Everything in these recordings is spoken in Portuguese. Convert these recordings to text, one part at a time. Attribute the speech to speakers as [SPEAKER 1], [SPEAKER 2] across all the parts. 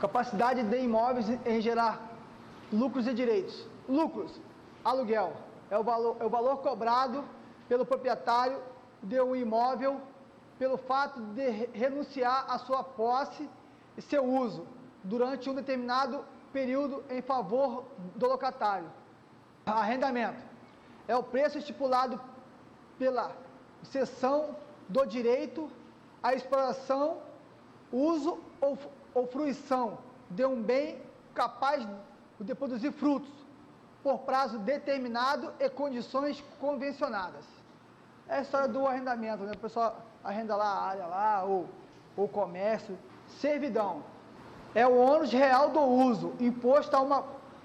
[SPEAKER 1] Capacidade de imóveis em gerar lucros e direitos. Lucros, aluguel, é o valor cobrado pelo proprietário de um imóvel pelo fato de renunciar à sua posse e seu uso durante um determinado período em favor do locatário. Arrendamento é o preço estipulado pela cessão do direito à exploração, uso ou fruição de um bem capaz de produzir frutos por prazo determinado e condições convencionadas. É a história do arrendamento, né? O pessoal arrenda lá a área lá, ou comércio. Servidão é o ônus real do uso imposto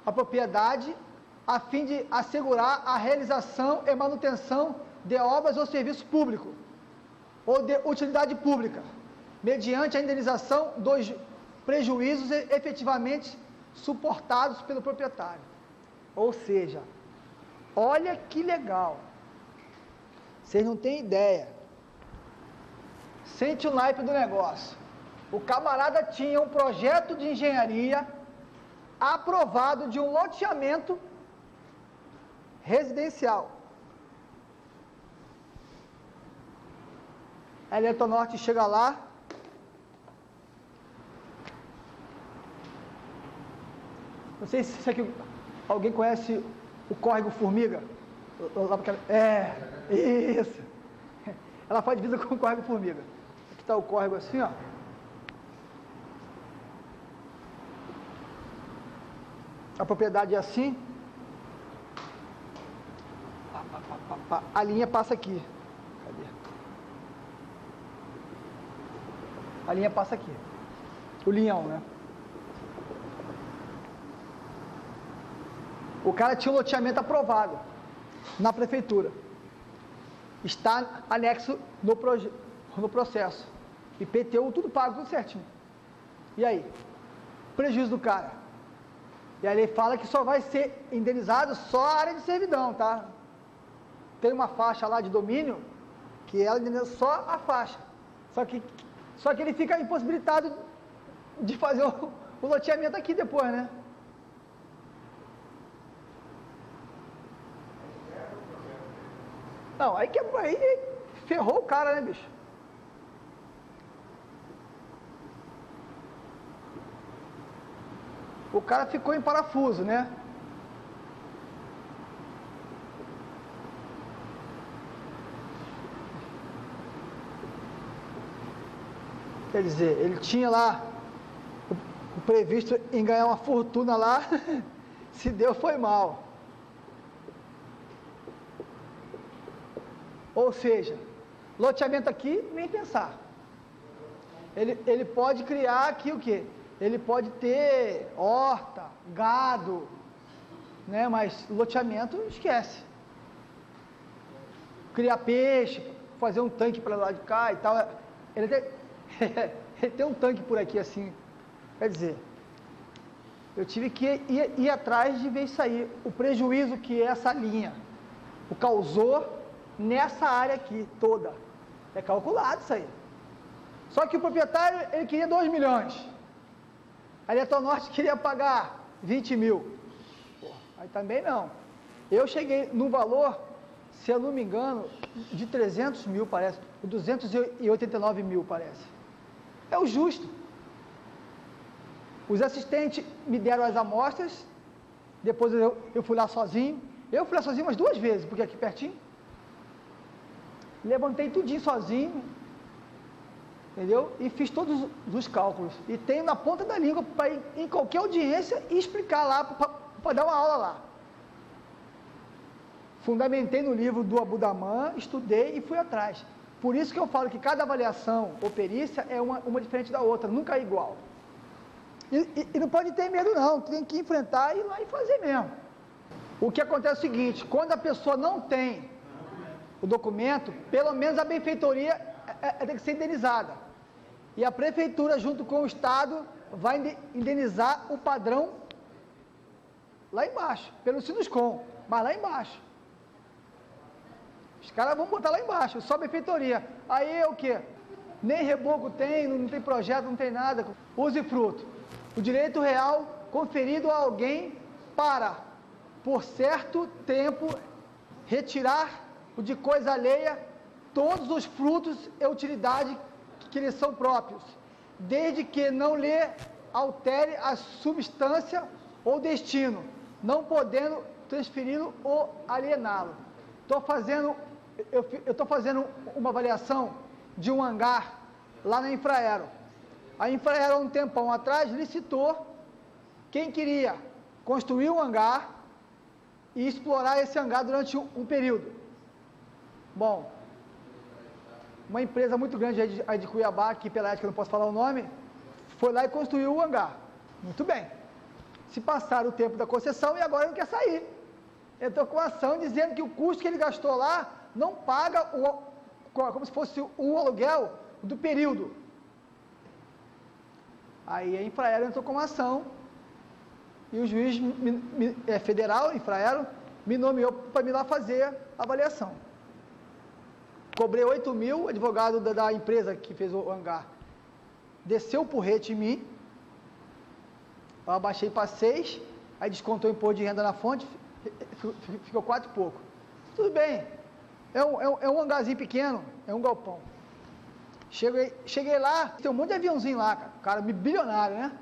[SPEAKER 1] a propriedade a fim de assegurar a realização e manutenção de obras ou serviços públicos ou de utilidade pública, mediante a indenização dos prejuízos efetivamente suportados pelo proprietário. Ou seja, olha que legal. Vocês não têm ideia. Sente o naipe do negócio. O camarada tinha um projeto de engenharia aprovado de um loteamento residencial. A Eletronorte chega lá, não sei se aqui alguém conhece o córrego Formiga. Isso. Ela faz divisa com o córrego Formiga. Aqui está o córrego assim, ó. A propriedade é assim. A linha passa aqui. Cadê? A linha passa aqui. O linhão, né? O cara tinha um loteamento aprovado na prefeitura. Está anexo no processo. IPTU, tudo pago, tudo certinho. E aí? Prejuízo do cara. E aí ele fala que só vai ser indenizado só a área de servidão, tá? Tem uma faixa lá de domínio que ela indeniza só a faixa. Só que ele fica impossibilitado de fazer o loteamento aqui depois, né? Não, aí ferrou o cara, né, bicho? O cara ficou em parafuso, né? Quer dizer, ele tinha lá o previsto em ganhar uma fortuna lá, se deu foi mal. Ou seja, loteamento aqui, nem pensar. Ele pode criar aqui o quê? Ele pode ter horta, gado, né? Mas loteamento, esquece. Criar peixe, fazer um tanque para lá de cá e tal. Ele tem um tanque por aqui assim. Quer dizer, eu tive que ir atrás de ver isso aí. O prejuízo que essa linha causou nessa área aqui toda. É calculado isso aí. Só que o proprietário, ele queria 2 milhões. A Eletronorte queria pagar 20 mil. Pô, aí também não. Eu cheguei num valor, se eu não me engano, de 300 mil parece. 289 mil parece. É o justo. Os assistentes me deram as amostras. Depois eu fui lá sozinho. Eu fui lá sozinho umas 2 vezes, porque aqui pertinho. Levantei tudinho sozinho, entendeu? E fiz todos os cálculos. E tenho na ponta da língua para ir em qualquer audiência e explicar lá, para dar uma aula lá. Fundamentei no livro do Abudaman, estudei e fui atrás. Por isso que eu falo que cada avaliação ou perícia é uma diferente da outra, nunca é igual. E não pode ter medo não, tem que enfrentar e ir lá e fazer mesmo. O que acontece é o seguinte, quando a pessoa não tem o documento, pelo menos a benfeitoria tem que ser indenizada. E a prefeitura, junto com o Estado, vai indenizar o padrão lá embaixo, pelo Sinuscom, mas lá embaixo. Os caras vão botar lá embaixo, só a benfeitoria. Aí é o quê? Nem reboco tem, não tem projeto, não tem nada. Use fruto. o direito real conferido a alguém para, por certo tempo, retirar o de coisa alheia todos os frutos e utilidade que lhe são próprios, desde que não lhe altere a substância ou destino, não podendo transferi-lo ou aliená-lo. Eu estou fazendo uma avaliação de um hangar lá na Infraero. A Infraero, há um tempão atrás, licitou quem queria construir um hangar e explorar esse hangar durante um período. Bom, uma empresa muito grande aí de Cuiabá, que pela ética eu não posso falar o nome, foi lá e construiu o hangar. Muito bem. Se passaram o tempo da concessão e agora ele não quer sair. Entrou com ação dizendo que o custo que ele gastou lá não paga como se fosse o aluguel do período. Aí a Infraero entrou com ação e o juiz federal, Infraero, me nomeou para ir lá fazer a avaliação. Cobrei 8 mil, o advogado da empresa que fez o hangar desceu o porrete em mim, eu abaixei para 6, aí descontou o imposto de renda na fonte, ficou 4 e pouco. Tudo bem, é um hangarzinho pequeno, é um galpão. Cheguei lá, tem um monte de aviãozinho lá, cara bilionário, né?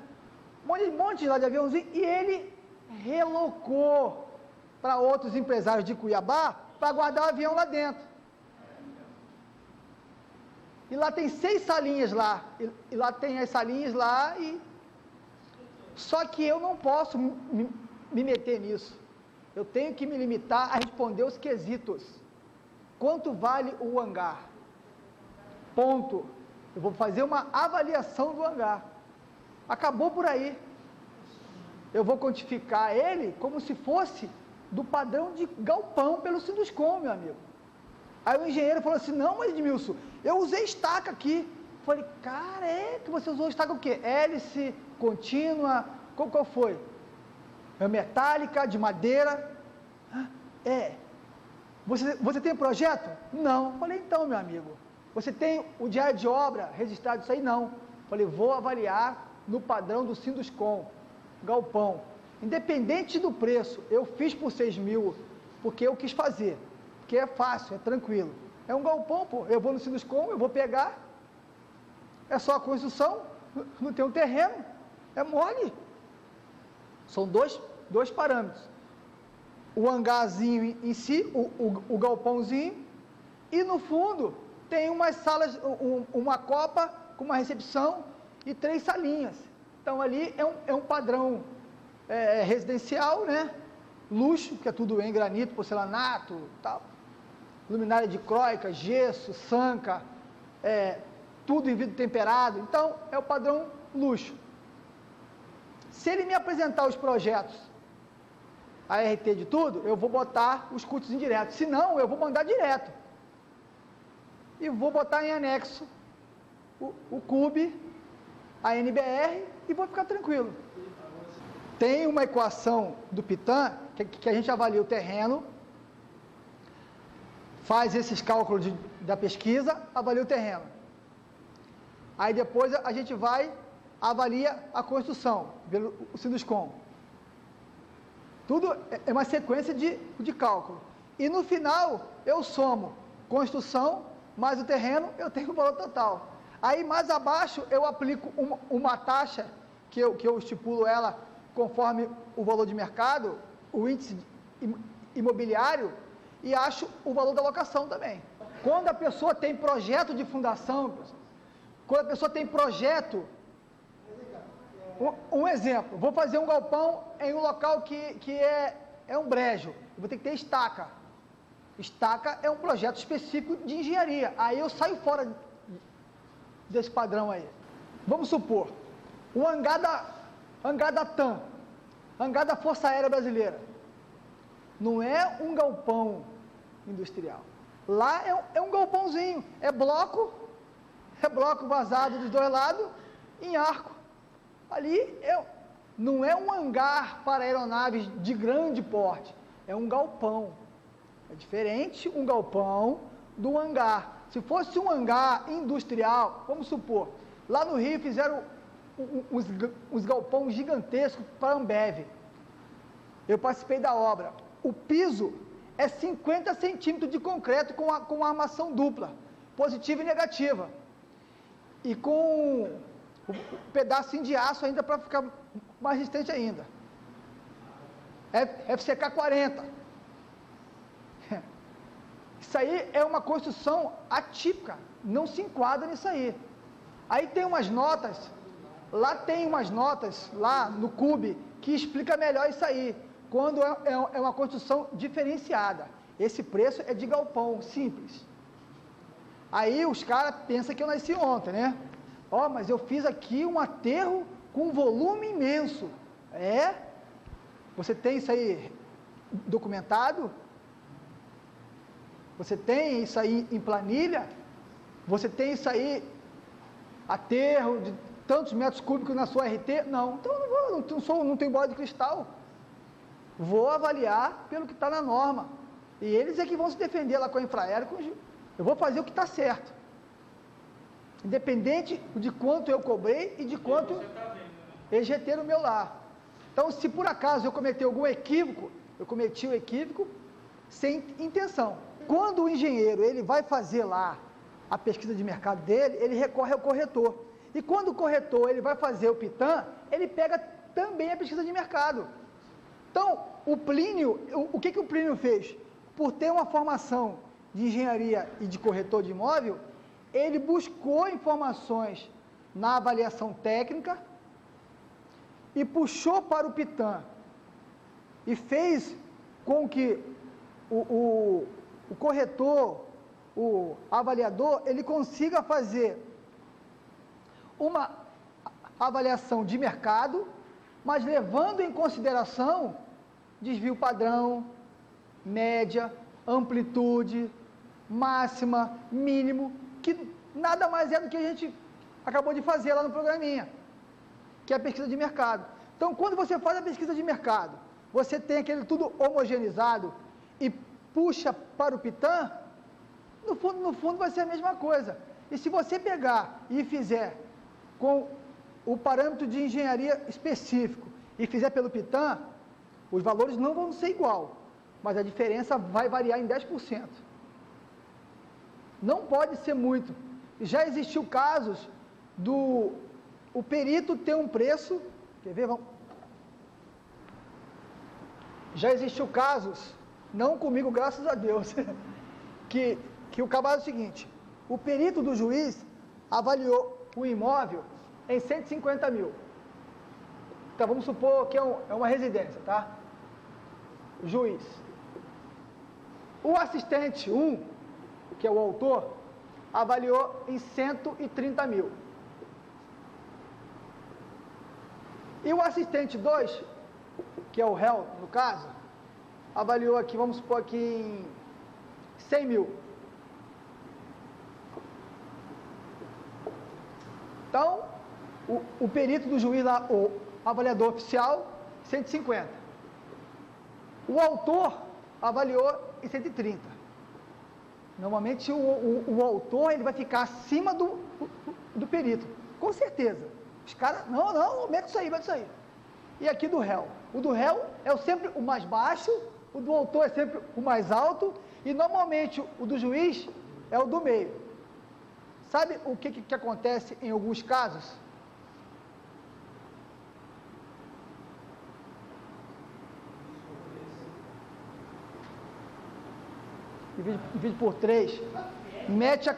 [SPEAKER 1] Um monte lá de aviãozinho, e ele relocou para outros empresários de Cuiabá para guardar o avião lá dentro. E lá tem 6 salinhas lá, e lá tem as salinhas lá, só que eu não posso me meter nisso. Eu tenho que me limitar a responder os quesitos. Quanto vale o hangar? Ponto. Eu vou fazer uma avaliação do hangar. Acabou por aí. Eu vou quantificar ele como se fosse do padrão de galpão pelo Sinduscom, meu amigo. Aí o engenheiro falou assim, não, mas Edmilson, eu usei estaca aqui. Falei, cara, que você usou estaca o quê? Hélice, contínua, qual foi? É metálica, de madeira? Você tem projeto? Não. Falei, então, meu amigo, você tem o diário de obra registrado isso aí? Não. Falei, vou avaliar no padrão do Sinduscom, galpão. Independente do preço, eu fiz por 6 mil, porque eu quis fazer. Porque é fácil, é tranquilo. É um galpão, pô. Eu vou no Sinduscom, eu vou pegar. É só a construção, não tem um terreno. É mole. São dois parâmetros. O hangarzinho em si, o galpãozinho, e no fundo tem umas salas, uma copa com uma recepção e 3 salinhas. Então ali é um padrão residencial, né? Luxo, que é tudo em granito, porcelanato, tal. Luminária de croica, gesso, sanca, tudo em vidro temperado. Então é o padrão luxo. Se ele me apresentar os projetos, a RT de tudo, eu vou botar os custos indiretos. Se não, eu vou mandar direto. E vou botar em anexo o CUB, a NBR, e vou ficar tranquilo. Tem uma equação do Pitan, que a gente avalia o terreno, faz esses cálculos da pesquisa, avalia o terreno. Aí depois a gente vai, avalia a construção, pelo Sinduscom. Tudo é uma sequência de cálculo. E no final, eu somo construção, mais o terreno, eu tenho o valor total. Aí mais abaixo, eu aplico uma taxa, que eu estipulo ela conforme o valor de mercado, o índice imobiliário, e acho o valor da locação também. Quando a pessoa tem projeto de fundação, quando a pessoa tem projeto, um exemplo, vou fazer um galpão em um local que é um brejo, vou ter que ter estaca. Estaca é um projeto específico de engenharia, aí eu saio fora desse padrão aí. Vamos supor, o hangar da TAM, hangar da Força Aérea Brasileira, não é um galpão industrial. Lá é um galpãozinho, é bloco vazado dos 2 lados, em arco. Ali não é um hangar para aeronaves de grande porte, é um galpão. É diferente um galpão do hangar. Se fosse um hangar industrial, vamos supor, lá no Rio fizeram uns galpões gigantescos para a Ambev. Eu participei da obra. O piso é 50 centímetros de concreto com armação dupla, positiva e negativa. E com um pedaço de aço ainda para ficar mais resistente ainda. FCK 40. Isso aí é uma construção atípica, não se enquadra nisso aí. Aí tem umas notas, lá no CUB, que explica melhor isso aí, quando é uma construção diferenciada. Esse preço é de galpão, simples. Aí os caras pensam que eu nasci ontem, né? Ó, mas eu fiz aqui um aterro com um volume imenso. Você tem isso aí documentado? Você tem isso aí em planilha? Você tem isso aí, aterro de tantos metros cúbicos na sua RT? Não, então eu não tenho bola de cristal. Vou avaliar pelo que está na norma. E eles é que vão se defender lá com a Infraero. Eu vou fazer o que está certo. Independente de quanto eu cobrei e de quanto EGT no meu lar. Então, se por acaso eu cometer algum equívoco, eu cometi o equívoco sem intenção. Quando o engenheiro ele vai fazer lá a pesquisa de mercado dele, ele recorre ao corretor. E quando o corretor ele vai fazer o PITAM, ele pega também a pesquisa de mercado. Então, o Plínio, o que o Plínio fez? Por ter uma formação de engenharia e de corretor de imóvel, ele buscou informações na avaliação técnica e puxou para o PITAM. E fez com que o corretor, o avaliador, ele consiga fazer uma avaliação de mercado, mas levando em consideração desvio padrão, média, amplitude, máxima, mínimo, que nada mais é do que a gente acabou de fazer lá no programinha, que é a pesquisa de mercado. Então, quando você faz a pesquisa de mercado, você tem aquele tudo homogeneizado e puxa para o PITAM, no fundo vai ser a mesma coisa. E se você pegar e fizer com o parâmetro de engenharia específico e fizer pelo PITAM, os valores não vão ser igual, mas a diferença vai variar em 10%. Não pode ser muito. Já existiu casos o perito ter um preço, quer ver? Já existiu casos, não comigo, graças a Deus, que o caso é o seguinte: o perito do juiz avaliou o imóvel em 150 mil. Então, vamos supor que é uma residência, tá? Juiz. O assistente 1, que é o autor, avaliou em 130 mil. E o assistente 2, que é o réu, no caso, avaliou aqui, vamos supor aqui em 100 mil. Então, o perito do juiz lá, o avaliador oficial, 150. O autor avaliou em 130. Normalmente o autor ele vai ficar acima do perito, com certeza. Os caras, não, mete isso aí. E aqui do réu. O do réu é sempre o mais baixo, o do autor é sempre o mais alto, e normalmente o do juiz é o do meio. Sabe o que acontece em alguns casos? Divide por 3, mete a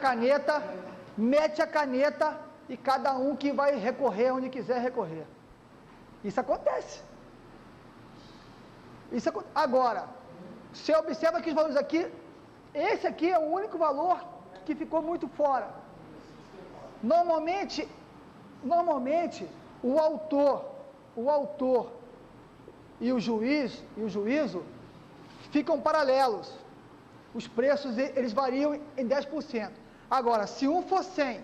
[SPEAKER 1] caneta e cada um que vai recorrer onde quiser recorrer. Isso acontece. Agora, você observa que os valores aqui, esse aqui é o único valor que ficou muito fora. Normalmente o autor e o juízo ficam paralelos. Os preços eles variam em 10%. Agora, se um for 100,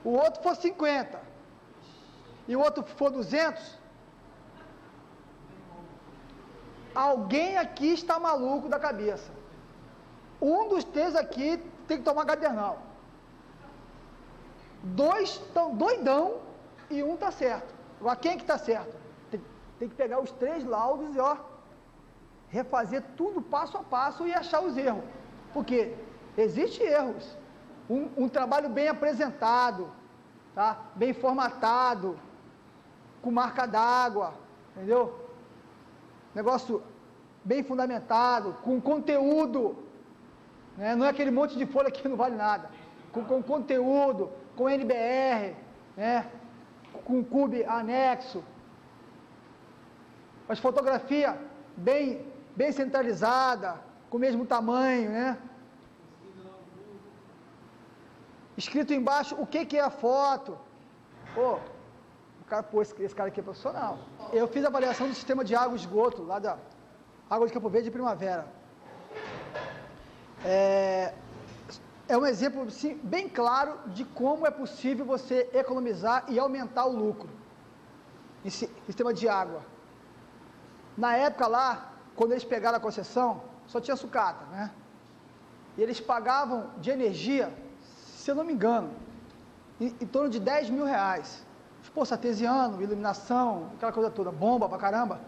[SPEAKER 1] o outro for 50 e o outro for 200, alguém aqui está maluco da cabeça. Um dos três aqui tem que tomar gadernal. Dois estão doidão e um está certo. Agora, quem que está certo? Tem que pegar os 3 laudos e, refazer tudo passo a passo e achar os erros. Porque existem erros. Um trabalho bem apresentado, tá? Bem formatado, com marca d'água, entendeu? Negócio bem fundamentado, com conteúdo, né? Não é aquele monte de folha que não vale nada. Com conteúdo, com NBR, né? Com cube anexo, as fotografias bem centralizada, com o mesmo tamanho, né? Escrito embaixo o que é a foto. Esse cara aqui é profissional. Eu fiz a avaliação do sistema de água e esgoto, lá da Água de Campo Verde e Primavera. É um exemplo assim, bem claro de como é possível você economizar e aumentar o lucro em sistema de água. Na época lá, quando eles pegaram a concessão, só tinha sucata, né? E eles pagavam de energia, se eu não me engano, em torno de R$10 mil. Poço artesiano, iluminação, aquela coisa toda, bomba pra caramba.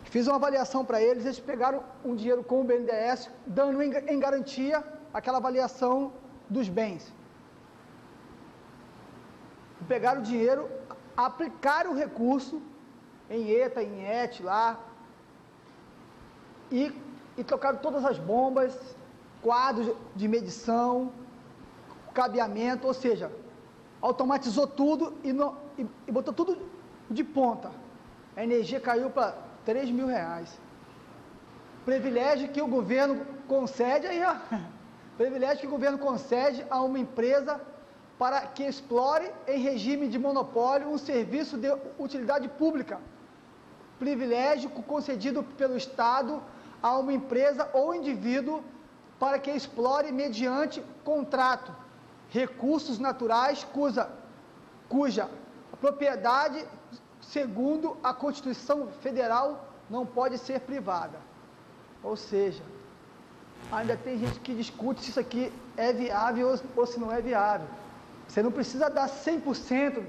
[SPEAKER 1] Fiz uma avaliação para eles, eles pegaram um dinheiro com o BNDES, dando em garantia aquela avaliação dos bens. Pegaram o dinheiro, aplicaram o recurso em ETA, em ET lá, e trocaram todas as bombas, quadros de medição, cabeamento, ou seja, automatizou tudo e botou tudo de ponta. A energia caiu para R$3 mil. Privilégio que o governo concede aí, privilégio que o governo concede a uma empresa para que explore em regime de monopólio um serviço de utilidade pública. Privilégio concedido pelo Estado a uma empresa ou indivíduo para que explore mediante contrato recursos naturais cuja propriedade, segundo a Constituição Federal, não pode ser privada. Ou seja, ainda tem gente que discute se isso aqui é viável ou se não é viável. Você não precisa dar 100%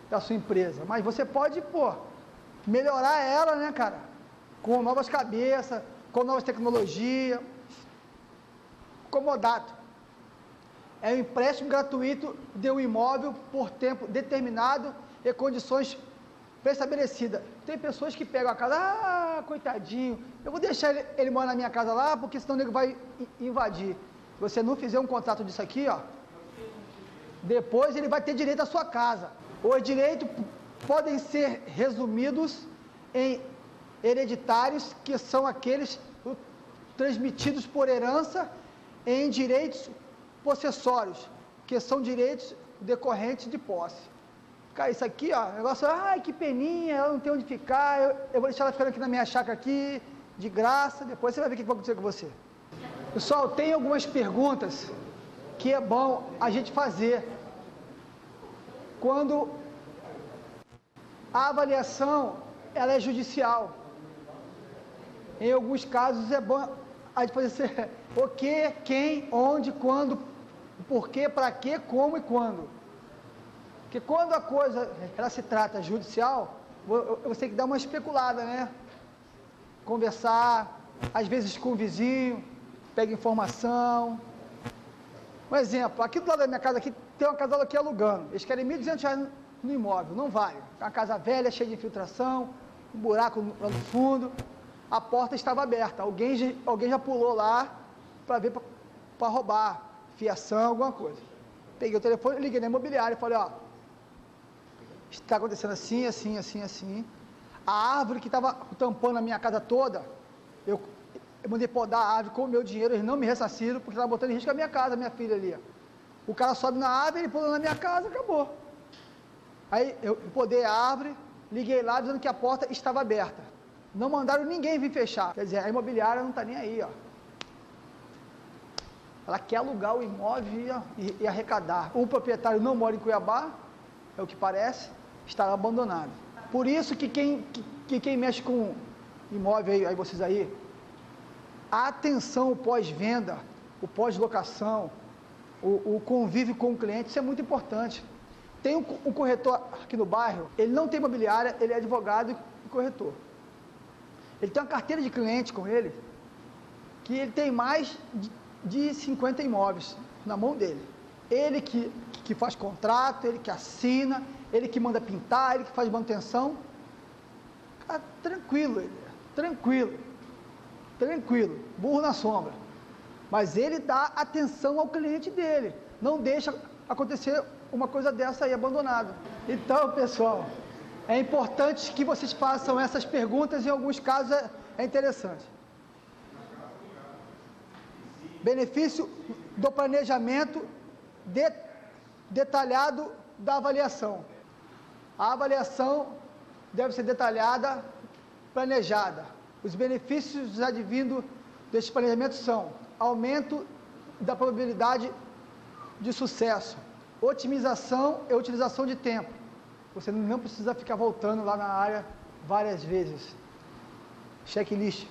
[SPEAKER 1] da sua empresa, mas você pode, melhorar ela, né, cara? Com novas cabeças, com novas tecnologias. Comodato. É um empréstimo gratuito de um imóvel por tempo determinado e condições pré-estabelecidas. Tem pessoas que pegam a casa, coitadinho, eu vou deixar ele morar na minha casa lá, porque senão ele vai invadir. Se você não fizer um contrato disso aqui, depois ele vai ter direito à sua casa. Os direitos podem ser resumidos em hereditários, que são aqueles transmitidos por herança, em direitos possessórios, que são direitos decorrentes de posse. Cara, isso aqui, negócio, que peninha, ela não tem onde ficar, eu vou deixar ela ficando aqui na minha chácara aqui, de graça, depois você vai ver o que vai acontecer com você. Pessoal, tem algumas perguntas que é bom a gente fazer quando a avaliação, ela é judicial. Em alguns casos é bom a gente fazer o que, quem, onde, quando, porquê, para quê, como e quando. Porque quando a coisa ela se trata judicial, você tem que dar uma especulada, né? Conversar, às vezes com o vizinho, pega informação. Um exemplo, aqui do lado da minha casa aqui, tem uma casal aqui alugando. Eles querem R$1.200 no imóvel, não vale. É uma casa velha, cheia de infiltração, um buraco lá no fundo. A porta estava aberta, alguém já pulou lá para ver, para roubar, fiação, alguma coisa. Peguei o telefone, liguei na imobiliária e falei, está acontecendo assim, assim, assim, assim. A árvore que estava tampando a minha casa toda, eu mandei podar a árvore com o meu dinheiro, eles não me ressarciram, porque estava botando em risco a minha casa, a minha filha ali. O cara sobe na árvore, ele pulou na minha casa, acabou. Aí eu podei a árvore, liguei lá dizendo que a porta estava aberta. Não mandaram ninguém vir fechar. Quer dizer, a imobiliária não está nem aí, Ela quer alugar o imóvel e arrecadar. O proprietário não mora em Cuiabá, é o que parece, está abandonado. Por isso que quem mexe com imóvel, aí vocês aí, a atenção pós-venda, o pós-locação, o convívio com o cliente, isso é muito importante. Tem um corretor aqui no bairro, ele não tem imobiliária, ele é advogado e corretor. Ele tem uma carteira de cliente com ele, que ele tem mais de 50 imóveis na mão dele. Ele que faz contrato, ele que assina, ele que manda pintar, ele que faz manutenção. Cara, tranquilo, tranquilo, burro na sombra. Mas ele dá atenção ao cliente dele, não deixa acontecer uma coisa dessa aí abandonada. Então, pessoal, é importante que vocês façam essas perguntas, em alguns casos é interessante. Benefício do planejamento detalhado da avaliação. A avaliação deve ser detalhada, planejada. Os benefícios advindos deste planejamento são: aumento da probabilidade de sucesso, otimização e utilização de tempo. Você não precisa ficar voltando lá na área várias vezes. Checklist,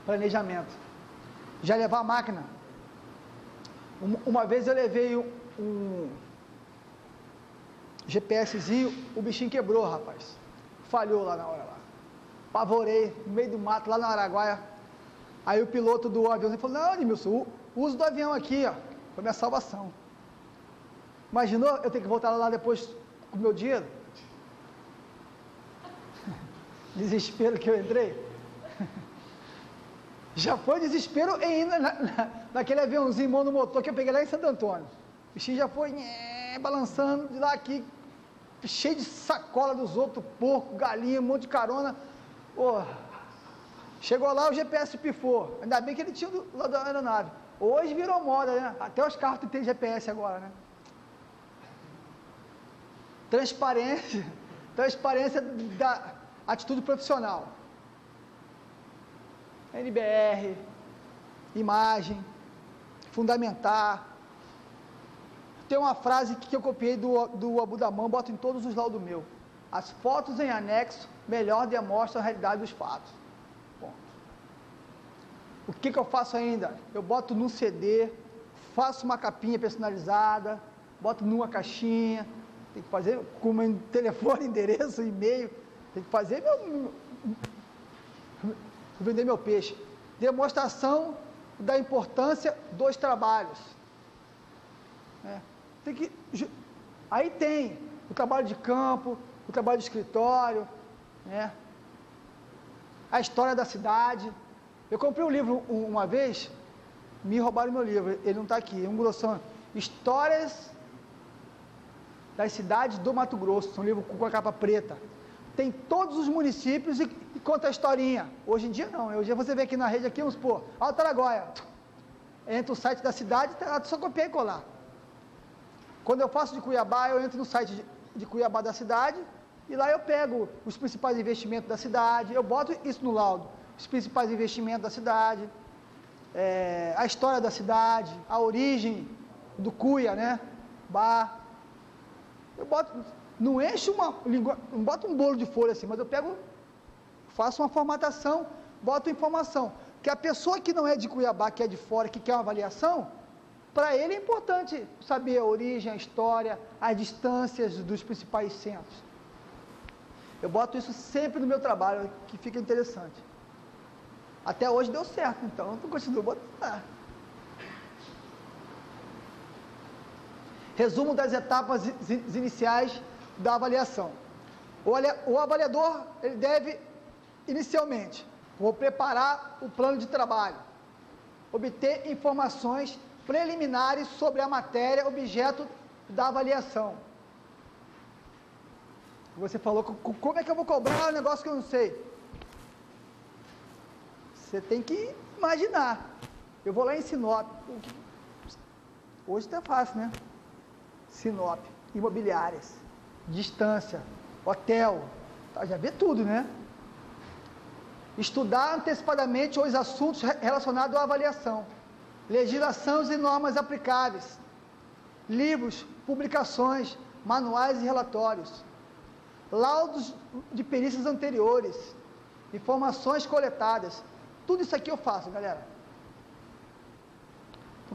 [SPEAKER 1] planejamento. Já levar a máquina. Uma vez eu levei um GPSzinho, o bichinho quebrou, rapaz. Falhou lá na hora lá. Pavorei, no meio do mato, lá na Araguaia. Aí o piloto do avião falou: não, Edmilson, o uso do avião aqui, ó, foi minha salvação. Imaginou eu ter que voltar lá depois com o meu dinheiro? Desespero que eu entrei. Já foi desespero ainda naquele aviãozinho monomotor que eu peguei lá em Santo Antônio. O bichinho já foi balançando de lá aqui, cheio de sacola dos outros, porco, galinha, um monte de carona. Porra. Chegou lá, o GPS pifou. Ainda bem que ele tinha lá da aeronave. Hoje virou moda, né? Até os carros têm GPS agora, né? Transparência da atitude profissional. NBR, imagem, fundamentar. Tem uma frase que eu copiei do Abu Damam, boto em todos os laudos meu. As fotos em anexo melhor demonstram a realidade dos fatos. Ponto. O que eu faço ainda? Eu boto num CD, faço uma capinha personalizada, boto numa caixinha, tem que fazer com meu telefone, endereço, e-mail, tem que fazer vender meu peixe. Demonstração da importância dos trabalhos. Aí tem o trabalho de campo, o trabalho de escritório, né? A história da cidade. Eu comprei um livro uma vez, me roubaram meu livro, ele não está aqui, é um grossão. Histórias das cidades do Mato Grosso, um livro com a capa preta. Tem todos os municípios e conta a historinha. Hoje em dia não, hoje em dia você vê aqui na rede, aqui, vamos supor, Alto Araguaia. Entra o site da cidade, só copiar e colar. Quando eu faço de Cuiabá, eu entro no site de Cuiabá da cidade, e lá eu pego os principais investimentos da cidade, eu boto isso no laudo, os principais investimentos da cidade, a história da cidade, a origem do Cuia, né, Bar. Eu boto, não encho não boto um bolo de folha assim, mas eu pego, faço uma formatação, boto informação, que a pessoa que não é de Cuiabá, que é de fora, que quer uma avaliação, para ele é importante saber a origem, a história, as distâncias dos principais centros. Eu boto isso sempre no meu trabalho, que fica interessante. Até hoje deu certo, então eu continuo botando. Resumo das etapas iniciais da avaliação. O avaliador, ele deve, inicialmente, vou preparar o plano de trabalho, obter informações preliminares sobre a matéria objeto da avaliação. Você falou, como é que eu vou cobrar um negócio que eu não sei? Você tem que imaginar. Eu vou lá em Sinop. Hoje está fácil, né? Sinop, imobiliárias, distância, hotel, já vê tudo, né? Estudar antecipadamente os assuntos relacionados à avaliação, legislações e normas aplicáveis, livros, publicações, manuais e relatórios, laudos de perícias anteriores, informações coletadas. Tudo isso aqui eu faço, galera.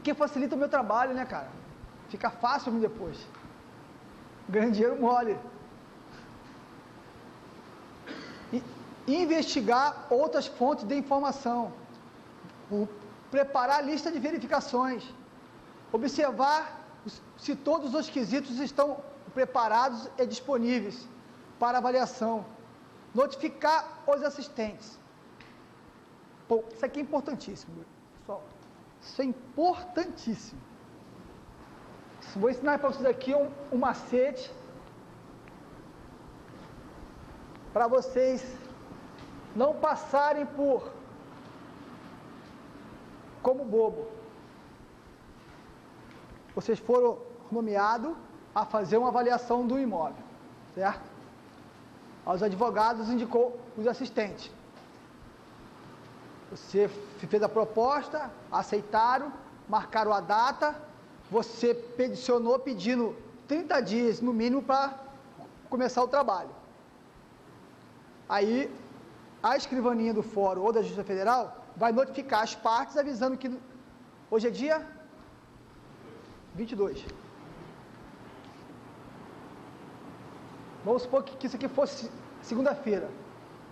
[SPEAKER 1] Porque facilita o meu trabalho, né, cara? Fica fácil depois. Ganho dinheiro mole. E investigar outras fontes de informação. Preparar a lista de verificações. Observar se todos os quesitos estão preparados e disponíveis para avaliação. Notificar os assistentes. Pô, isso aqui é importantíssimo, pessoal. Isso é importantíssimo. Vou ensinar para vocês aqui um macete para vocês não passarem por como bobo. Vocês foram nomeados a fazer uma avaliação do imóvel, certo? Aos advogados indicou os assistentes. Você fez a proposta, aceitaram, marcaram a data, você peticionou pedindo 30 dias no mínimo para começar o trabalho. Aí, a escrivaninha do fórum ou da Justiça Federal vai notificar as partes avisando que hoje é dia 22. Vamos supor que isso aqui fosse segunda-feira,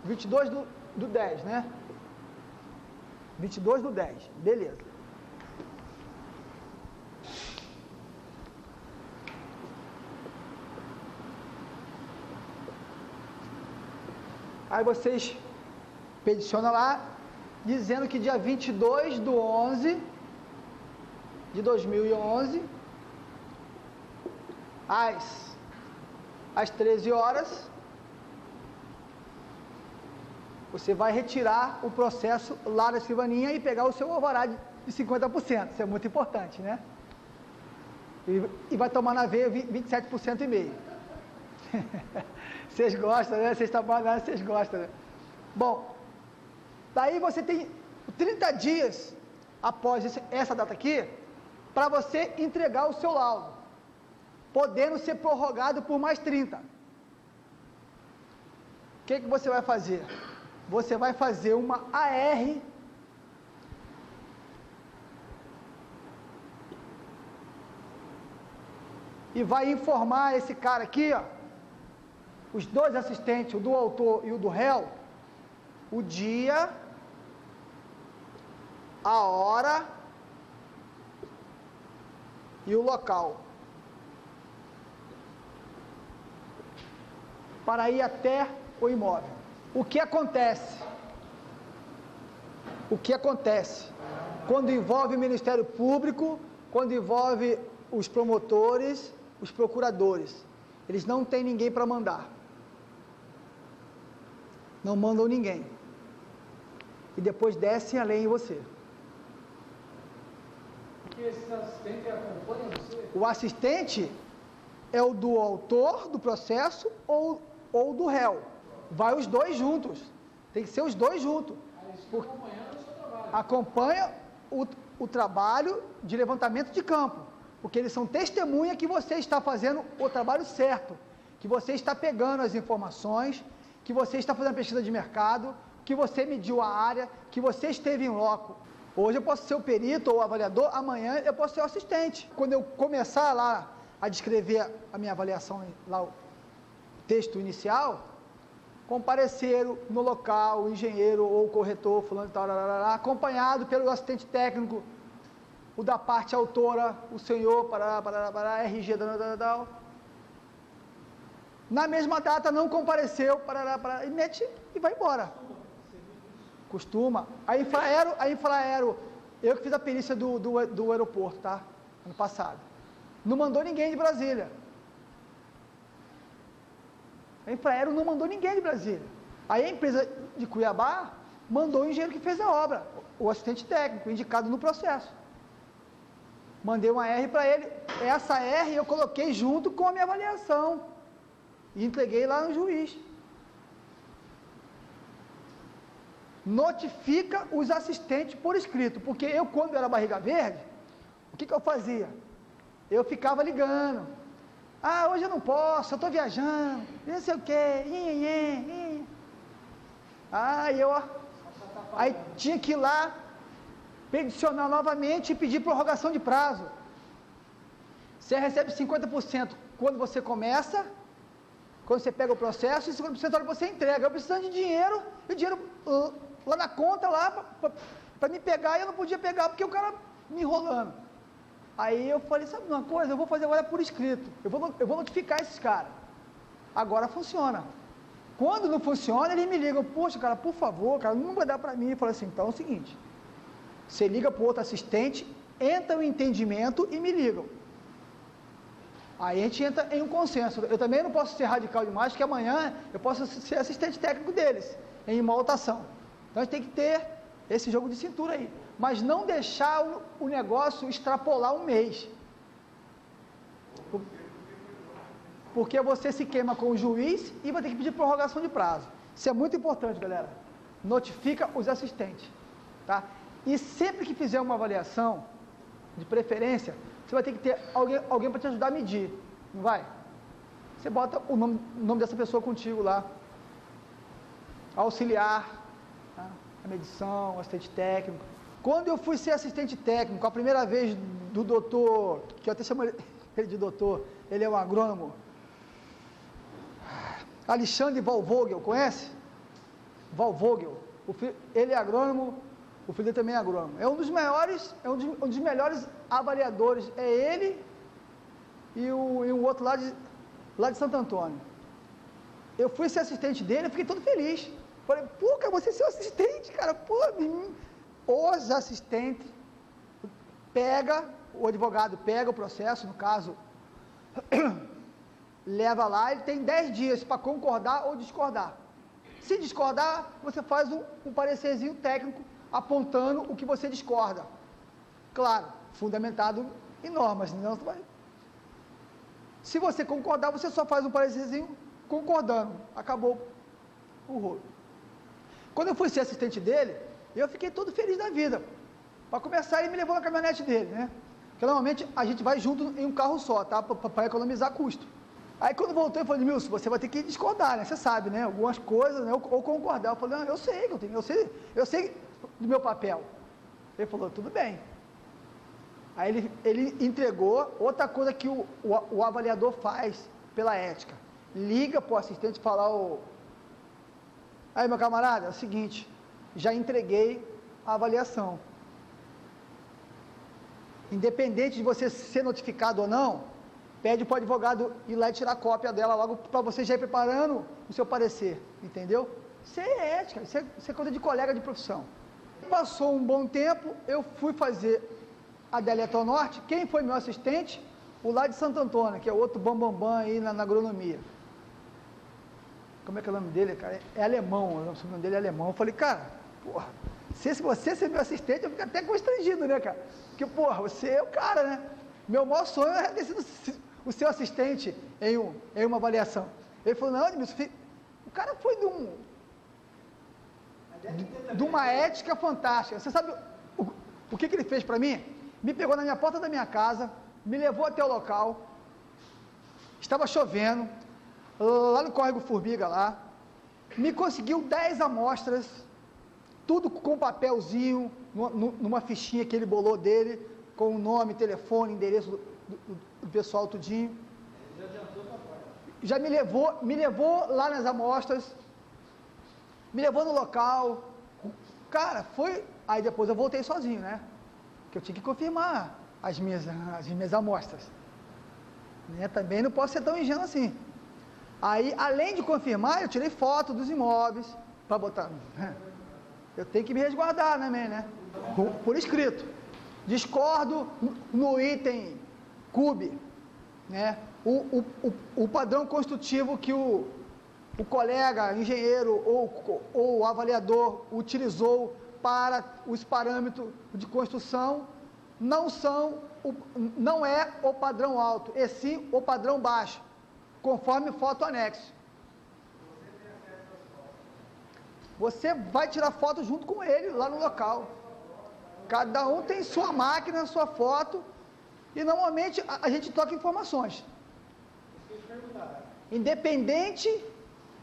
[SPEAKER 1] 22 do 10, né? 22 do 10, beleza. Aí vocês peticionam lá, dizendo que dia 22 do 11 de 2011, às 13 horas, você vai retirar o processo lá da escrivaninha e pegar o seu alvará de 50%. Isso é muito importante, né? E vai tomar na veia 27% e meio. Vocês gostam, né? Vocês trabalham, vocês gostam, né? Bom, daí você tem 30 dias após essa data aqui para você entregar o seu laudo, podendo ser prorrogado por mais 30. O que você vai fazer? Você vai fazer uma AR e vai informar esse cara aqui, ó, os dois assistentes, o do autor e o do réu, o dia, a hora e o local, para ir até o imóvel. O que acontece? O que acontece quando envolve o Ministério Público, quando envolve os promotores, os procuradores? Eles não têm ninguém para mandar. Não mandam ninguém. E depois descem a lei em você.
[SPEAKER 2] Porque esse assistente acompanha você?
[SPEAKER 1] O assistente é o do autor do processo ou do réu. Vai os dois juntos. Tem que ser os dois juntos.
[SPEAKER 2] Eles estão acompanhando o seu trabalho.
[SPEAKER 1] Acompanha o trabalho de levantamento de campo. Porque eles são testemunha que você está fazendo o trabalho certo. Que você está pegando as informações, que você está fazendo a pesquisa de mercado, que você mediu a área, que você esteve em loco. Hoje eu posso ser o perito ou o avaliador, amanhã eu posso ser o assistente. Quando eu começar lá a descrever a minha avaliação, lá o texto inicial, compareceram no local o engenheiro ou o corretor, fulano e tal, acompanhado pelo assistente técnico, o da parte autora, o senhor, RG, na mesma data não compareceu, e mete e vai embora. Costuma. A Infraero, eu que fiz a perícia do aeroporto, tá? Ano passado. Não mandou ninguém de Brasília. A Infraero não mandou ninguém de Brasília. Aí a empresa de Cuiabá mandou o engenheiro que fez a obra, o assistente técnico, indicado no processo. Mandei uma R para ele. Essa R eu coloquei junto com a minha avaliação. E entreguei lá no juiz. Notifica os assistentes por escrito. Porque eu, quando era barriga verde, o que eu fazia? Eu ficava ligando. Hoje eu não posso, eu estou viajando, não sei o quê. Aí tinha que ir lá, peticionar novamente e pedir prorrogação de prazo. Você recebe 50% quando você começa, quando você pega o processo, e 50% na hora que você entrega. Eu precisando de dinheiro, e o dinheiro lá na conta, lá, para me pegar, e eu não podia pegar, porque o cara me enrolando. Aí eu falei, sabe uma coisa, eu vou fazer agora por escrito, eu vou notificar esses caras. Agora funciona. Quando não funciona, eles me ligam, poxa, cara, por favor, cara, não vai dar para mim. Eu falo assim, então é o seguinte, você liga para o outro assistente, entra no entendimento e me ligam. Aí a gente entra em um consenso. Eu também não posso ser radical demais, porque amanhã eu posso ser assistente técnico deles, em uma lotação. Então a gente tem que ter esse jogo de cintura aí. Mas não deixar o negócio extrapolar um mês. Porque você se queima com o juiz e vai ter que pedir prorrogação de prazo. Isso é muito importante, galera. Notifica os assistentes. Tá? E sempre que fizer uma avaliação, de preferência, você vai ter que ter alguém para te ajudar a medir. Não vai? Você bota o nome dessa pessoa contigo lá. Auxiliar, tá? A medição, assistente técnico. Quando eu fui ser assistente técnico, a primeira vez do doutor, que eu até chamo ele de doutor, ele é um agrônomo, Alexandre Valvogel, conhece? Valvogel. Ele é agrônomo, o filho dele também é agrônomo. É um dos maiores, um dos melhores avaliadores. É ele e o outro lá de Santo Antônio. Eu fui ser assistente dele, eu fiquei todo feliz. Falei, pô, cara, você é seu assistente, cara, pô, os assistentes o advogado pega o processo, no caso, leva lá, ele tem 10 dias para concordar ou discordar. Se discordar, você faz um parecerzinho técnico apontando o que você discorda. Claro, fundamentado em normas, senão você vai... Se você concordar, você só faz um parecerzinho concordando. Acabou o rolo. Quando eu fui ser assistente dele, eu fiquei todo feliz da vida. Para começar, ele me levou na caminhonete dele, né? Porque normalmente a gente vai junto em um carro só, tá? Para economizar custo. Aí quando voltou, eu falei, Milson, você vai ter que discordar, né? Você sabe, né? Algumas coisas, né? Ou concordar. Eu falei, não, eu sei que eu sei do meu papel. Ele falou, tudo bem. Aí ele entregou. Outra coisa que o avaliador faz pela ética, liga para o assistente e fala, aí meu camarada, é o seguinte, já entreguei a avaliação. Independente de você ser notificado ou não, pede para o advogado ir lá e tirar cópia dela logo para você já ir preparando o seu parecer, entendeu? Isso é ética, isso é coisa de colega de profissão. Passou um bom tempo, eu fui fazer a da Eletronorte. Quem foi meu assistente? O lá de Santo Antônio, que é outro bambambam aí na agronomia. Como é que é o nome dele, cara? É alemão, o nome dele é alemão. Eu falei, cara, porra, se você ser meu assistente, eu fico até constrangido, né, cara? Porque, porra, você é o cara, né? Meu maior sonho é ter sido o seu assistente em uma avaliação. Ele falou, não, Edmilson, o cara foi de uma ética fantástica. Você sabe o que ele fez para mim? Me pegou na minha porta da minha casa, me levou até o local, estava chovendo, lá no Córrego Formiga lá, me conseguiu 10 amostras, tudo com papelzinho, numa fichinha que ele bolou dele, com o nome, telefone, endereço do pessoal tudinho.
[SPEAKER 2] Já adiantou para fora.
[SPEAKER 1] Já me levou lá nas amostras, me levou no local, cara, foi, aí depois eu voltei sozinho, né, que eu tinha que confirmar as minhas amostras, né? Também não posso ser tão ingênuo assim. Aí, além de confirmar, eu tirei foto dos imóveis, para botar, eu tenho que me resguardar, né, por escrito. Discordo no item CUB, né, o padrão construtivo que o colega, engenheiro ou o avaliador utilizou para os parâmetros de construção não é o padrão alto, e sim o padrão baixo, conforme foto anexo. Você vai tirar foto junto com ele lá no local. Cada um tem sua máquina, sua foto, e normalmente a gente troca informações. Independente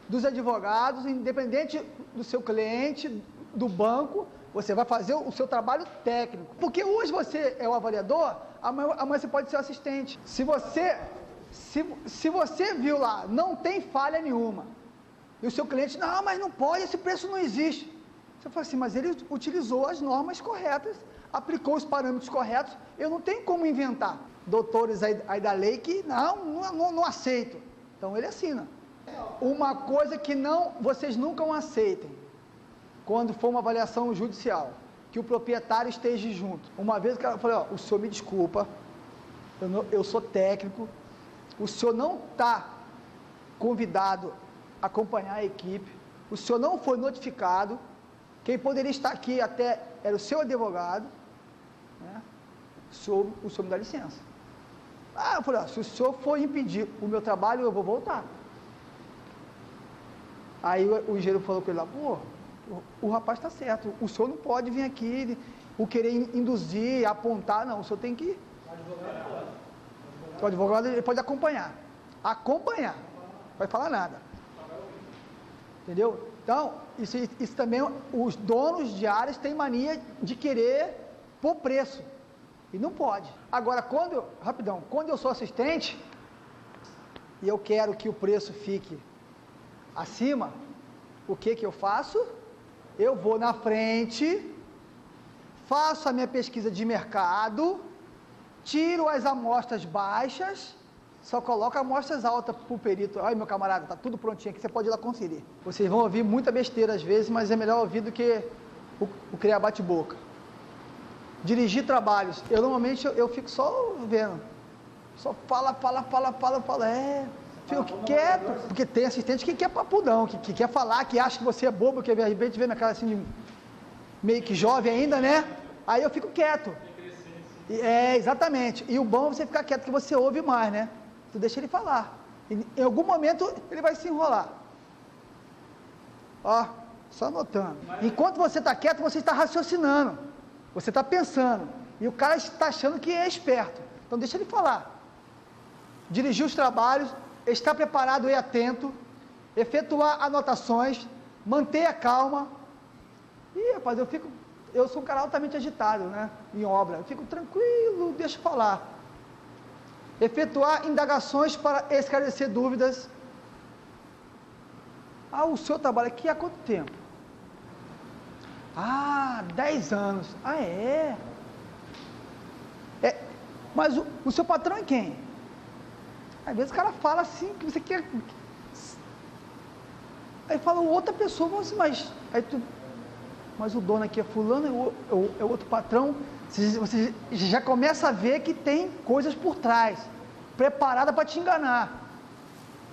[SPEAKER 1] dos advogados, independente do seu cliente, do banco, Você vai fazer o seu trabalho técnico. Porque hoje você é o avaliador, amanhã você pode ser o assistente. Se você viu lá, não tem falha nenhuma, e o seu cliente, não, mas não pode, esse preço não existe. Você fala assim, mas ele utilizou as normas corretas, aplicou os parâmetros corretos, eu não tenho como inventar. Doutores aí da lei que não aceitam. Então ele assina. Uma coisa que vocês nunca aceitem, quando for uma avaliação judicial, que o proprietário esteja junto. Uma vez que eu falei, ó, o senhor me desculpa, eu sou técnico, o senhor não está convidado a acompanhar a equipe, o senhor não foi notificado, quem poderia estar aqui até era o seu advogado, né? O senhor me dá licença. Eu falei, ó, se o senhor for impedir o meu trabalho, eu vou voltar. Aí o engenheiro falou com ele lá, pô, o rapaz está certo, o senhor não pode vir aqui, querer induzir, apontar, não, o senhor tem que ir. O advogado ele pode acompanhar, não vai falar nada. Entendeu? Então, isso também, os donos de áreas têm mania de querer pôr preço, e não pode. Agora, quando eu sou assistente, e eu quero que o preço fique acima, o que eu faço? Eu vou na frente, faço a minha pesquisa de mercado, tiro as amostras baixas, só coloco amostras altas para o perito. Ai, meu camarada, está tudo prontinho aqui, você pode ir lá conferir. Vocês vão ouvir muita besteira às vezes, mas é melhor ouvir do que o criar bate-boca. Dirigir trabalhos, normalmente eu fico só vendo, só fala, fico quieto, porque tem assistente que quer papudão, que quer falar, que acha que você é bobo, que de repente vê minha cara assim, meio que jovem ainda, né? Aí eu fico quieto. Exatamente. E o bom é você ficar quieto, que você ouve mais, né? Tu deixa ele falar. Em algum momento ele vai se enrolar. Ó, só anotando. Enquanto você está quieto, você está raciocinando. Você está pensando. E o cara está achando que é esperto. Então deixa ele falar. Dirigir os trabalhos, estar preparado e atento, efetuar anotações, manter a calma. E, rapaz, eu sou um cara altamente agitado, né? Em obra. Eu fico tranquilo, deixa eu falar. Efetuar indagações para esclarecer dúvidas. O senhor trabalha aqui há quanto tempo? 10 anos. É? Mas o seu patrão é quem? Às vezes o cara fala assim, que você quer... Aí fala outra pessoa, assim, mas o dono aqui é fulano, é outro patrão. Você já começa a ver que tem coisas por trás, preparada para te enganar.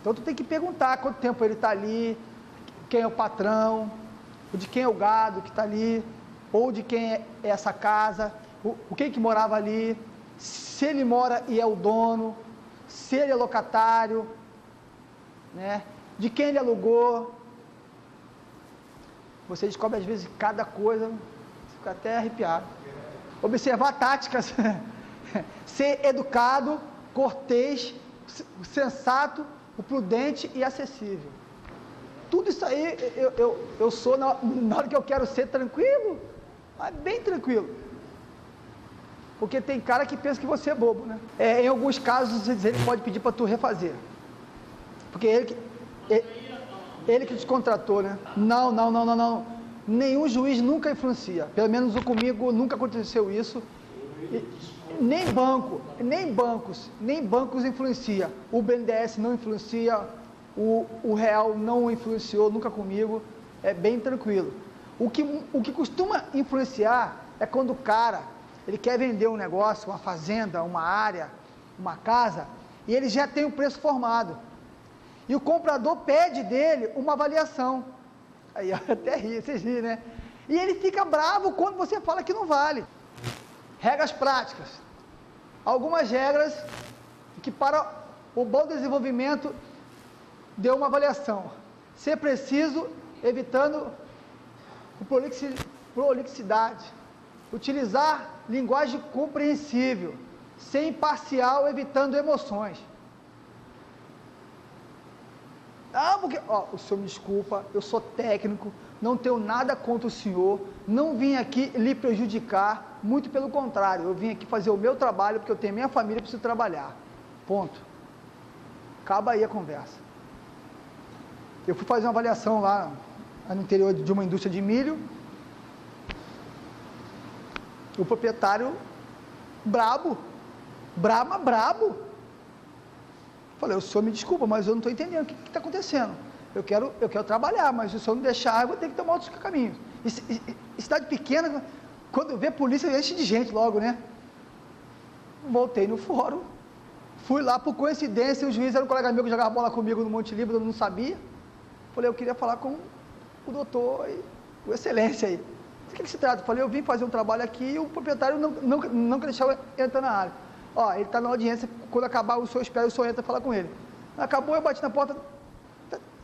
[SPEAKER 1] Então tu tem que perguntar quanto tempo ele está ali, quem é o patrão, de quem é o gado que está ali, ou de quem é essa casa, quem que morava ali, se ele mora e é o dono, se ele é locatário, né? De quem ele alugou. Você descobre às vezes cada coisa, fica até arrepiado. Observar táticas, ser educado, cortês, sensato, o prudente e acessível. Tudo isso aí eu sou na hora que eu quero ser tranquilo, mas bem tranquilo. Porque tem cara que pensa que você é bobo, né? Em alguns casos ele pode pedir para tu refazer. Porque ele que te contratou, né? Não. Nenhum juiz nunca influencia. Pelo menos comigo nunca aconteceu isso. Nem bancos influencia. O BNDES não influencia, o Real não influenciou nunca comigo. É bem tranquilo. O que costuma influenciar é quando o cara, ele quer vender um negócio, uma fazenda, uma área, uma casa, e ele já tem o preço formado. E o comprador pede dele uma avaliação. Aí eu até ri, vocês riem, né? E ele fica bravo quando você fala que não vale. Regras práticas. Algumas regras que para o bom desenvolvimento de uma avaliação. Ser preciso, evitando prolixidade. Utilizar linguagem compreensível. Ser imparcial, evitando emoções. Porque, o senhor me desculpa, eu sou técnico, não tenho nada contra o senhor, não vim aqui lhe prejudicar, muito pelo contrário, eu vim aqui fazer o meu trabalho, porque eu tenho minha família e preciso trabalhar. Ponto. Acaba aí a conversa. Eu fui fazer uma avaliação lá no interior de uma indústria de milho. O proprietário, brabo. Falei, o senhor me desculpa, mas eu não estou entendendo o que está acontecendo. Eu quero trabalhar, mas se o senhor não deixar, eu vou ter que tomar outros caminhos. E cidade pequena, quando vê polícia, enche de gente logo, né? Voltei no fórum, fui lá, por coincidência, o juiz era um colega meu que jogava bola comigo no Monte Líbano, eu não sabia. Falei, eu queria falar com o doutor, o excelência aí. Do que se trata? Falei, eu vim fazer um trabalho aqui e o proprietário não quer deixar eu entrar na área. Ó, ele está na audiência, quando acabar o senhor espera, o senhor entra e fala com ele. Acabou, eu bati na porta,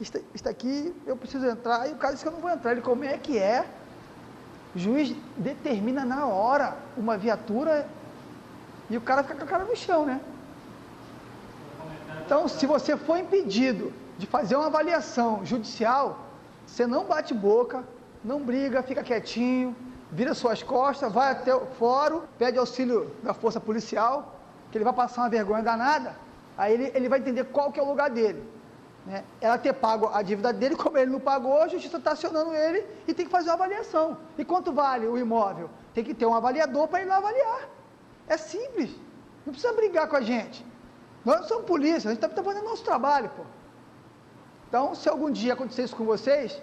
[SPEAKER 1] está aqui, eu preciso entrar, e o cara disse que eu não vou entrar. Ele, como é que é? O juiz determina na hora uma viatura e o cara fica com a cara no chão, né? Então, se você for impedido de fazer uma avaliação judicial, você não bate boca, não briga, fica quietinho, vira suas costas, vai até o fórum, pede auxílio da força policial, que ele vai passar uma vergonha danada, aí ele vai entender qual que é o lugar dele. Né? Ela ter pago a dívida dele, como ele não pagou, a justiça está acionando ele e tem que fazer uma avaliação. E quanto vale o imóvel? Tem que ter um avaliador para ir lá avaliar. É simples, não precisa brigar com a gente. Nós não somos polícia, a gente está fazendo nosso trabalho, pô. Então, se algum dia acontecer isso com vocês,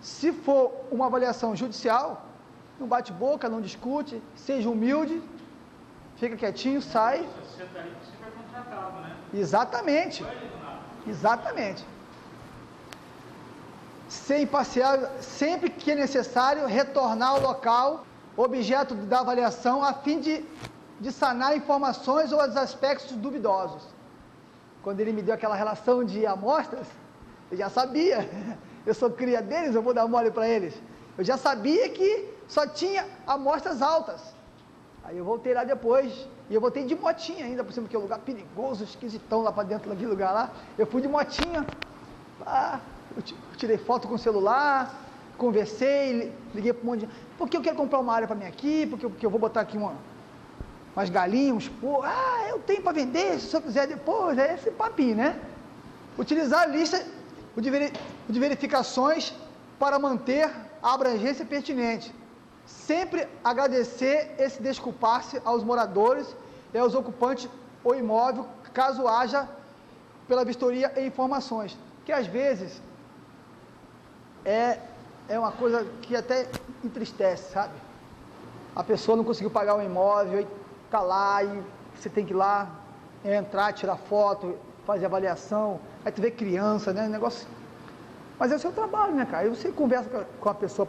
[SPEAKER 1] se for uma avaliação judicial, não bate boca, não discute, seja humilde, fica quietinho, sai.
[SPEAKER 2] Você foi contratado, né?
[SPEAKER 1] Exatamente. Exatamente. Ser imparcial, sempre que é necessário, retornar ao local, objeto da avaliação, a fim de sanar informações ou os aspectos duvidosos. Quando ele me deu aquela relação de amostras, eu já sabia, eu sou cria deles, eu vou dar mole para eles. Eu já sabia que só tinha amostras altas. Aí eu voltei lá depois, e eu voltei de motinha ainda, por cima, porque é um lugar perigoso, esquisitão lá para dentro daquele lugar lá. Eu fui de motinha, eu tirei foto com o celular, conversei, liguei para um monte de gente. Porque eu quero comprar uma área para mim aqui, porque eu vou botar aqui umas galinhas, uns porcos. Eu tenho para vender, se o senhor quiser depois, é esse papinho, né? Utilizar a lista de verificações para manter a abrangência pertinente. Sempre agradecer esse desculpar-se aos moradores e aos ocupantes ou imóvel, caso haja pela vistoria e informações. Que às vezes é uma coisa que até entristece, sabe? A pessoa não conseguiu pagar o imóvel e está lá e você tem que ir lá, entrar, tirar foto, fazer avaliação, aí tu vê criança, né? Negócio. Mas é o seu trabalho, né, cara? Aí você conversa com a pessoa,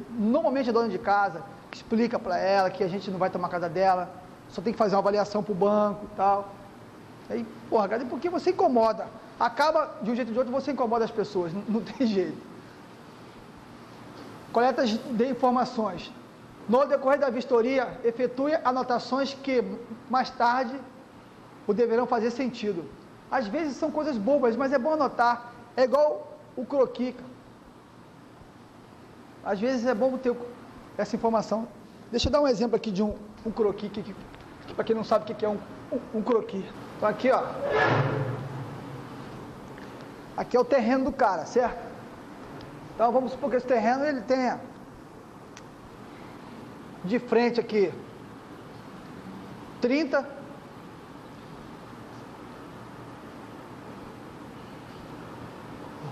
[SPEAKER 1] normalmente a dona de casa, explica para ela que a gente não vai tomar casa dela, só tem que fazer uma avaliação para o banco e tal. Aí, porra, cara, porque você incomoda. Acaba, de um jeito ou de outro, você incomoda as pessoas, não tem jeito. Coleta de informações. No decorrer da vistoria, efetue anotações que, mais tarde, o deverão fazer sentido. Às vezes são coisas bobas, mas é bom anotar. É igual o croquis. Às vezes é bom ter essa informação. Deixa eu dar um exemplo aqui de um croquis, que para quem não sabe o que é um croquis. Então aqui, ó. Aqui é o terreno do cara, certo? Então vamos supor que esse terreno ele tenha de frente aqui 30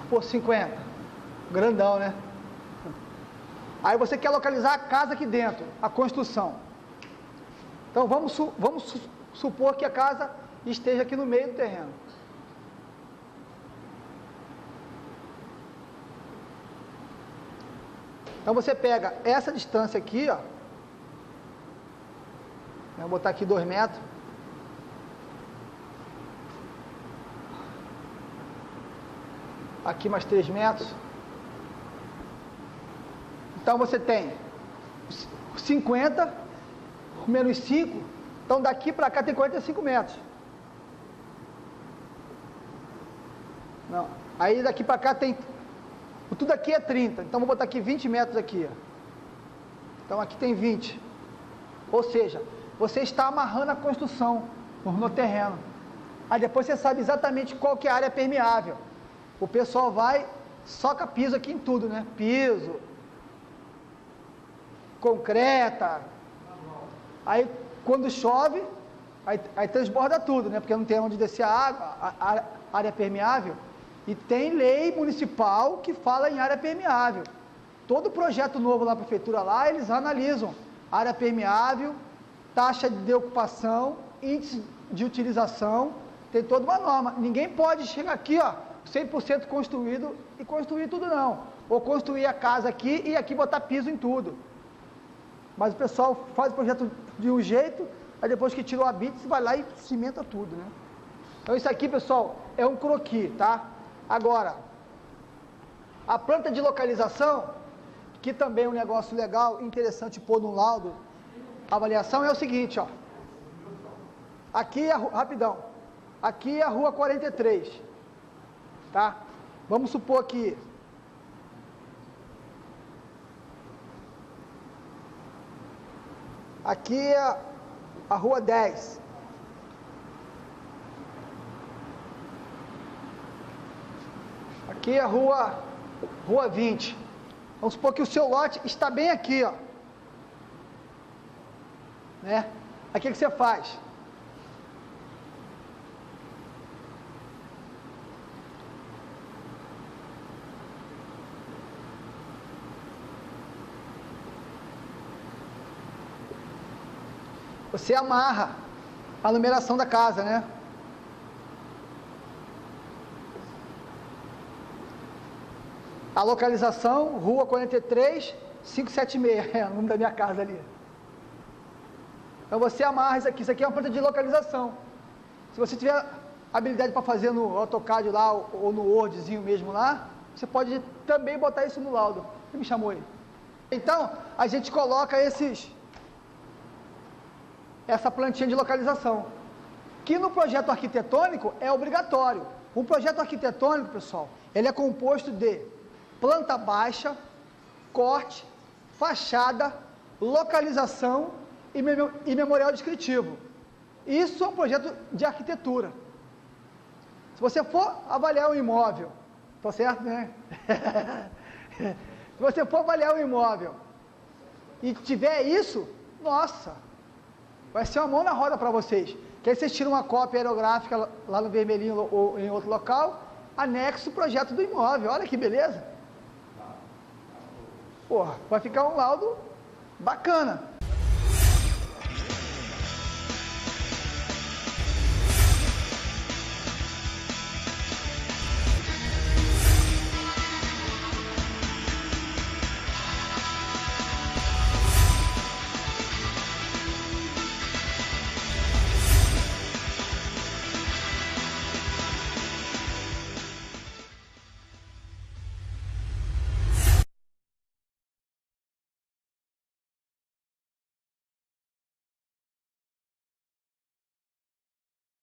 [SPEAKER 1] por 50, grandão, né? Aí você quer localizar a casa aqui dentro, a construção. Então vamos supor que a casa esteja aqui no meio do terreno. Então você pega essa distância aqui, ó. Vou botar aqui 2 metros. Aqui mais 3 metros. Então você tem 50 menos 5. Então daqui para cá tem 45 metros. Não. Aí daqui para cá tem Tudo aqui é 30, então vou botar aqui 20 metros aqui. Então aqui tem 20. Ou seja, você está amarrando a construção no terreno. Aí depois você sabe exatamente qual que é a área permeável. O pessoal vai, soca piso aqui em tudo, né? Piso, concreta. Aí quando chove, aí transborda tudo, né? Porque não tem onde descer a água, a área permeável. E tem lei municipal que fala em área permeável. Todo projeto novo na prefeitura lá, eles analisam área permeável, taxa de ocupação, índice de utilização, tem toda uma norma. Ninguém pode chegar aqui, ó, 100% construído e construir tudo não. Ou construir a casa aqui e aqui botar piso em tudo. Mas o pessoal faz o projeto de um jeito, aí depois que tirou a bits, vai lá e cimenta tudo, né? Então isso aqui, pessoal, é um croquis, tá? Agora, a planta de localização, que também é um negócio legal, interessante pôr no laudo, a avaliação é o seguinte, ó. Aqui, rapidão, aqui é a rua 43, tá? Vamos supor que aqui é a rua 10. Aqui é a rua 20. Vamos supor que o seu lote está bem aqui, ó. Né? Aí o que você faz? Você amarra a numeração da casa, né? A localização, rua 43, 576, é o nome da minha casa ali. Então você amarra isso aqui é uma planta de localização. Se você tiver habilidade para fazer no AutoCAD lá, ou no Wordzinho mesmo lá, você pode também botar isso no laudo. Você me chamou aí. Então, a gente coloca essa plantinha de localização, que no projeto arquitetônico é obrigatório. Um projeto arquitetônico, pessoal, ele é composto de planta baixa, corte, fachada, localização e memorial descritivo. Isso é um projeto de arquitetura. Se você for avaliar um imóvel, tá certo, né? Se você for avaliar um imóvel e tiver isso, nossa, vai ser uma mão na roda para vocês. Que aí vocês tiram uma cópia aerográfica lá no vermelhinho ou em outro local, anexo o projeto do imóvel. Olha que beleza. Porra, vai ficar um laudo bacana.